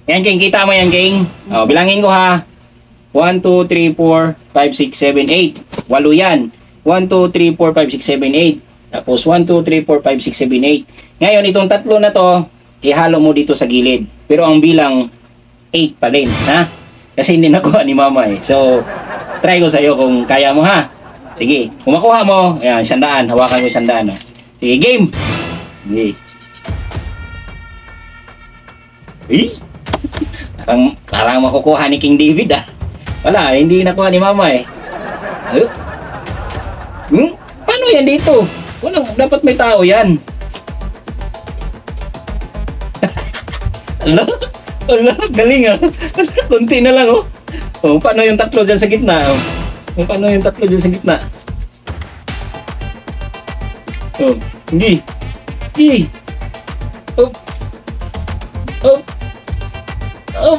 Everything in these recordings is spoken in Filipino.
Yan, King. Kita mo yan, King. O, bilangin ko ha. 1, 2, 3, 4, 5, 6, 7, 8. 8 yan. 1, 2, 3, 4, 5, 6, 7, 8. Tapos 1, 2, 3, 4, 5, 6, 7, 8. Ngayon, itong tatlo na to, ihalo mo dito sa gilid. Pero ang bilang 8 pa din, ha? Kasi hindi nakuha ni Mama eh. So, try ko sa'yo kung kaya mo, ha? Sige, kung makuha mo, ayan, 100. Hawakan ko 100. Sige, game! Sige. Eh? Parang makukuha ni King David, ah. Wala, hindi nakuha ni Mama eh. Paano yan dito? Wala, dapat may tao yan. Ala, galing ah. Kunti na lang oh. Oh, paano yung tatlo dyan sa gitna? Oh, paano yung tatlo dyan sa gitna? Oh, hindi. Hindi. Oh. Oh. Oh.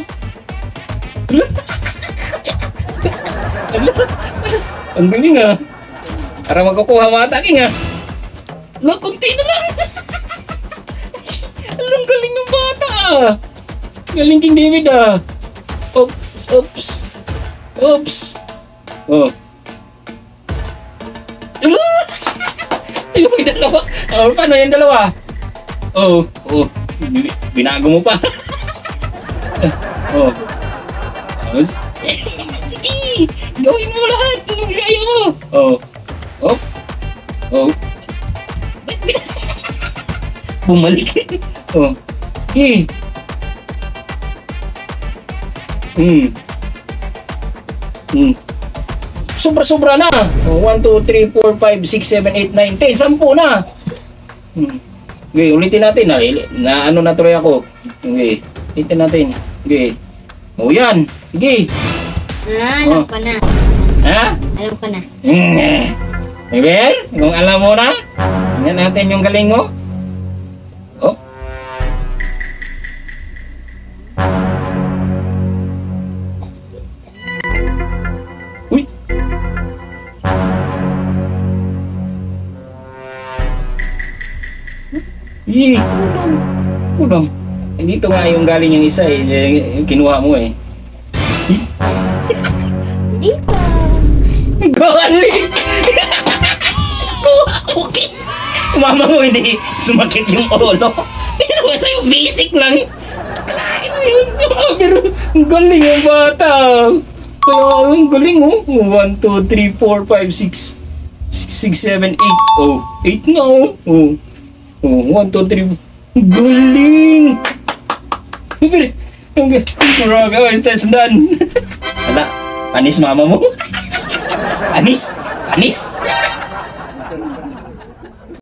Ang galing ah. Para magkukuha mga taking ah. Ala, kunti na lang. Alang galing ng bata ah. Galing King David ah. Oops, oops. Oops. Oh. Ala! Ayun, may dalawa. Oh, paano yung dalawa? Oh, oh. Binago mo pa. Oh. Sige! Gawin mo lahat! Kaya mo! Oh. Oh. Oh. Bumalik. Oh. Eh. Sobra-sobra na. Oh, 1, 2, 3, 4, 5, 6, 7, 8, 9, 10. 10 na. Okay, ulitin natin. Na ano na tuloy ako. Okay, ulitin natin. Okay. Oh, yan. Okay. Alam ko na. Ha? Alam ko na. Well, kung alam mo na, tingnan natin yung galing mo. Oh. Uy. Yee. Kulang. Dito nga yung galing yung isa eh. Yung kinuha mo eh. Dito. Galing! Okay. Mama mo hindi sumakit yung ulo. Pero sa'yo basic lang. Kalain mo yun. Pero ang galing yung bata. Kaya ang galing oh. 1, 2, 3, 4, 5, 6, 6, 7, 8. Oh, 8 na oh. Oh, 1, 2, 3. Galing! Grabe, oh, it's done. Wala, panis mama mo. Panis, panis.